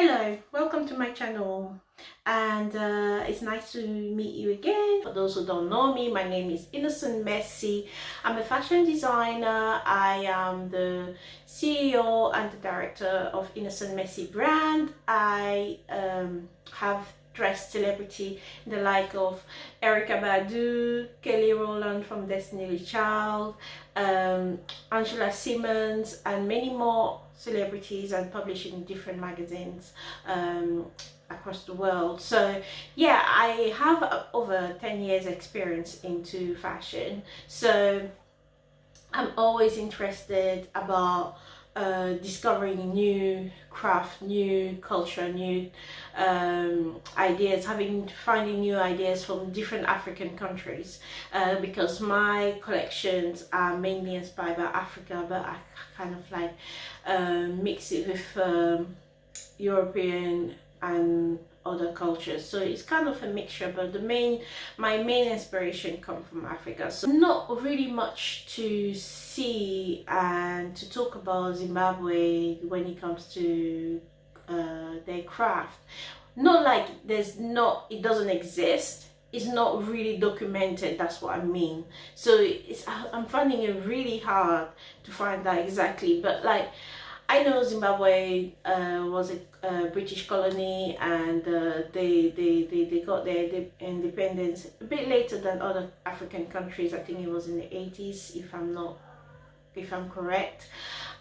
Hello, welcome to my channel, and it's nice to meet you again. For those who don't know me, my name is Innocent Messi. I'm a fashion designer. I am the CEO and the director of Innocent Messi brand. I have dressed celebrity in the like of Erica Badu, Kelly Rowland from Destiny's Child, Angela Simmons, and many more celebrities, and publishing in different magazines across the world. So yeah, I have over 10 years experience into fashion, so I'm always interested about discovering new craft, new culture, new ideas, finding new ideas from different African countries, because my collections are mainly inspired by Africa, but I kind of like mix it with European and other cultures, so it's kind of a mixture, but my main inspiration comes from Africa. So not really much to see and to talk about Zimbabwe when it comes to their craft. Not like it doesn't exist, it's not really documented, that's what I mean. So I'm finding it really hard to find that exactly, but like I know Zimbabwe was a British colony, and they got their independence a bit later than other African countries. I think it was in the 80s, if I'm correct.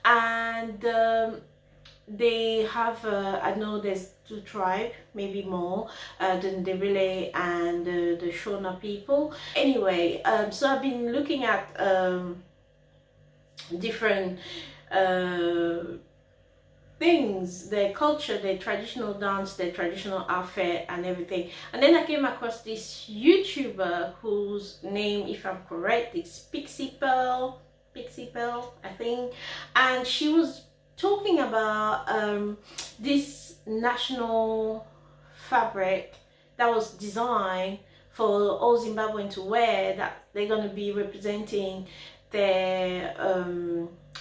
And they have I know there's two tribes, maybe more, the Ndebele and the Shona people. Anyway, so I've been looking at different things, their culture, their traditional dance, their traditional outfit and everything. And then I came across this YouTuber whose name, if I'm correct, is Pixie Pearl, I think. And she was talking about this national fabric that was designed for all Zimbabwean to wear, that they're going to be representing their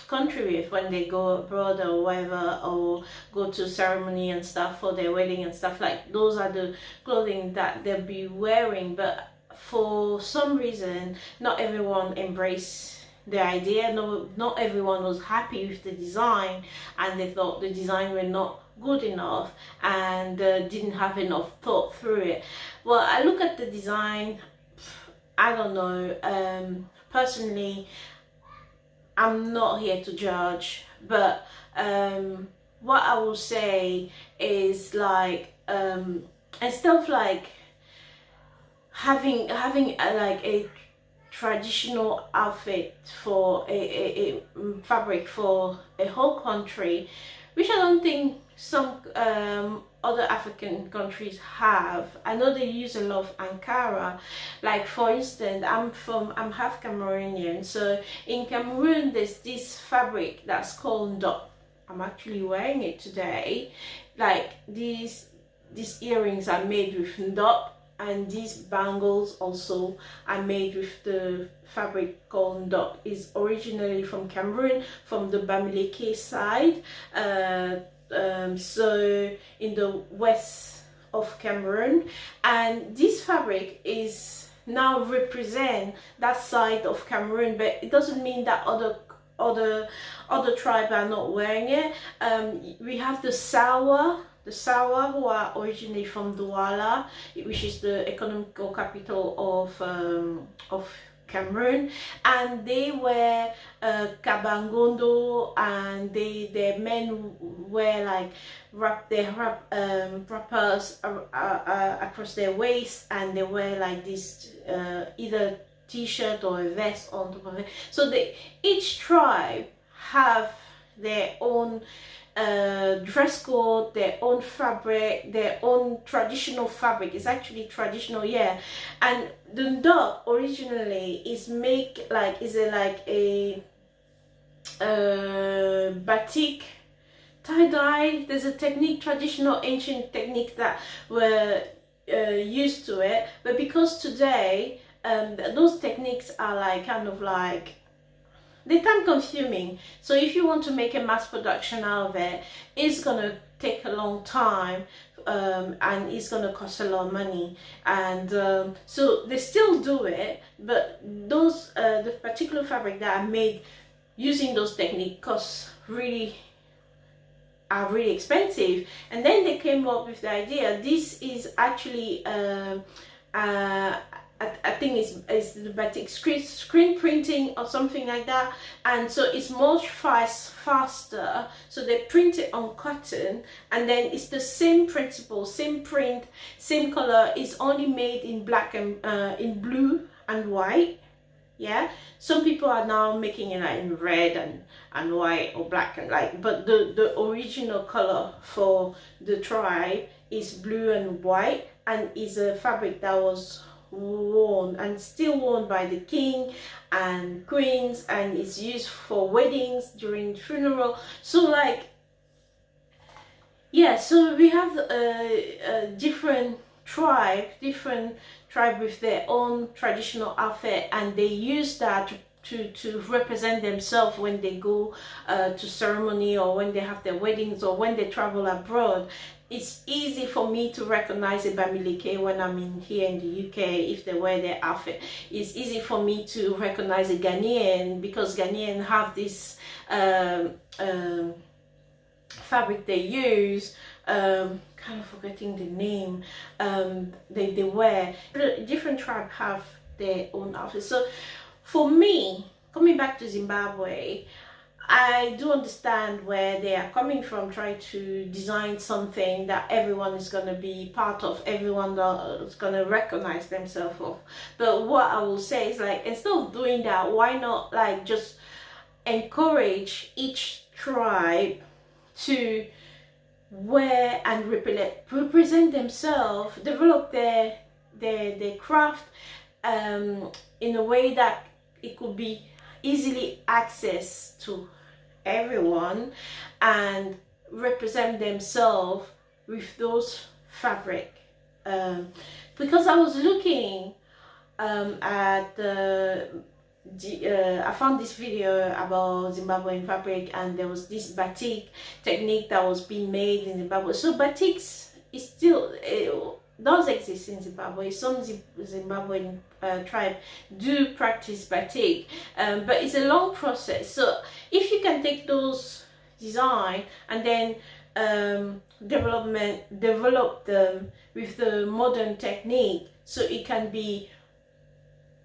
country with when they go abroad or whatever, or go to ceremony and stuff for their wedding and stuff. Like those are the clothing that they'll be wearing. But for some reason, not everyone embraced the idea. No, not everyone was happy with the design, and they thought the design were not good enough, and didn't have enough thought through it. Well, I look at the design, I don't know, personally I'm not here to judge, but what I will say is like instead of like having like a traditional outfit for a fabric for a whole country, which I don't think some other African countries have. I know they use a lot of Ankara. Like for instance, I'm half Cameroonian, so in Cameroon there's this fabric that's called ndop. I'm actually wearing it today. Like these earrings are made with ndop, and these bangles also are made with the fabric called ndop. Is originally from Cameroon, from the Bamileke side, so in the west of Cameroon, and this fabric is now represent that side of Cameroon, but it doesn't mean that other tribes are not wearing it. We have the Sawa, who are originally from Douala, which is the economical capital of Cameroon, and they wear kabangondo, and their men wear like wrappers across their waist, and they wear like this either t-shirt or a vest on top of it. So each tribe have their own dress code, their own fabric, their own traditional fabric. It's actually traditional, yeah. And the ndop originally is a batik tie-dye. There's a technique, traditional ancient technique that were used to it, but because today those techniques are like kind of like they're time consuming. So if you want to make a mass production out of it, it's gonna take a long time, and it's gonna cost a lot of money, and so they still do it, but those the particular fabric that I made using those techniques are really expensive. And then they came up with the idea, this is actually I think it's the batik screen printing or something like that, and so it's much faster. So they print it on cotton, and then it's the same principle, same print, same color. It's only made in black and in blue and white. Yeah, some people are now making it like in red and white or black and like, but the original color for the tribe is blue and white, and is a fabric that was worn and still worn by the king and queens, and is used for weddings, during funeral. So like, yeah, so we have a different tribe with their own traditional outfit, and they use that to represent themselves when they go to ceremony, or when they have their weddings, or when they travel abroad. It's easy for me to recognize a Bamileke when I'm here in the UK if they wear their outfit. It's easy for me to recognize a Ghanaian, because Ghanaian have this fabric they use, kind of forgetting the name, they wear. Different tribes have their own outfits. So for me, coming back to Zimbabwe, I do understand where they are coming from, trying to design something that everyone is going to be part of, everyone is going to recognize themselves of. But what I will say is, like, instead of doing that, why not like just encourage each tribe to wear and represent themselves, develop their craft in a way that it could be easily accessed to everyone, and represent themselves with those fabric. Because I was looking at I found this video about Zimbabwean fabric, and there was this batik technique that was being made in Zimbabwe. So batiks is still does exist in Zimbabwe. Some Zimbabwean tribe do practice batik, but it's a long process. So if you can take those design and then develop them with the modern technique, so it can be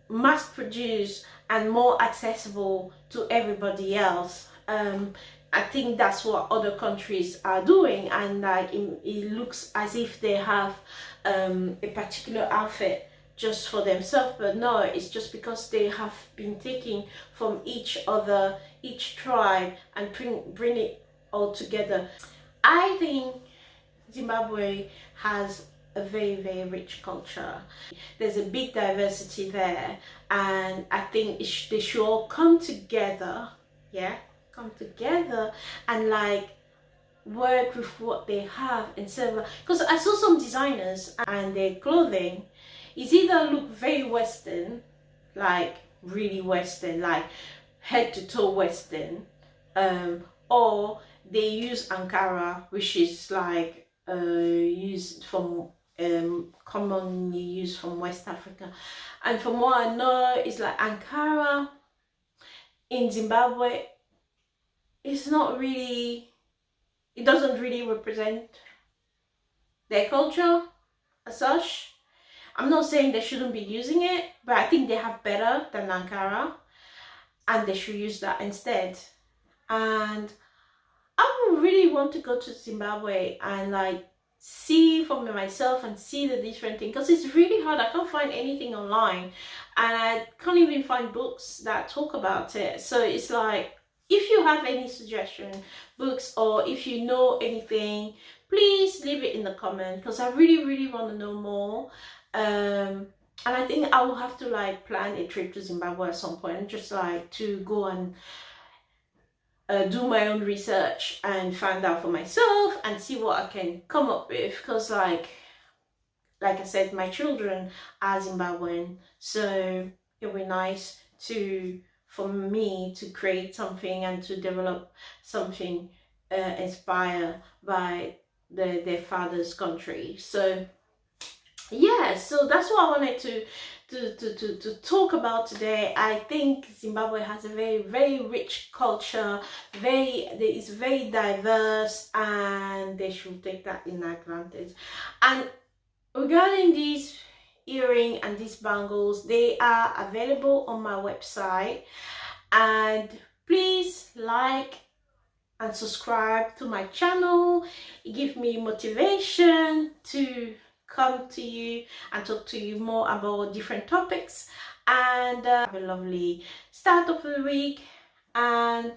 mass produced and more accessible to everybody else. I think that's what other countries are doing, and like it looks as if they have a particular outfit just for themselves, but no, it's just because they have been taking from each tribe and bring it all together. I think Zimbabwe has a very, very rich culture. There's a big diversity there, and I think they should all come together, yeah, come together and like work with what they have, instead of, because I saw some designers and their clothing is either look very Western, like really Western, like head to toe Western, or they use Ankara, which is like used from commonly used from West Africa. And from what I know, it's like Ankara in Zimbabwe, it's not really, it doesn't really represent their culture as such. I'm not saying they shouldn't be using it, but I think they have better than Ankara, and they should use that instead. And I would really want to go to Zimbabwe and like see for myself and see the different things, because it's really hard. I can't find anything online, and I can't even find books that talk about it. So it's like, if you have any suggestion books, or if you know anything, please leave it in the comment, because I really want to know more. And I think I will have to like plan a trip to Zimbabwe at some point, just like to go and do my own research and find out for myself and see what I can come up with, because like I said, my children are Zimbabwean, so it would be nice for me to create something and to develop something inspired by their father's country. So yeah, so that's what I wanted to talk about today. I think Zimbabwe has a very rich culture, it's very diverse, and they should take that in advantage. And regarding these earring and these bangles, they are available on my website, and please like and subscribe to my channel. It gives me motivation to come to you and talk to you more about different topics. And have a lovely start of the week, and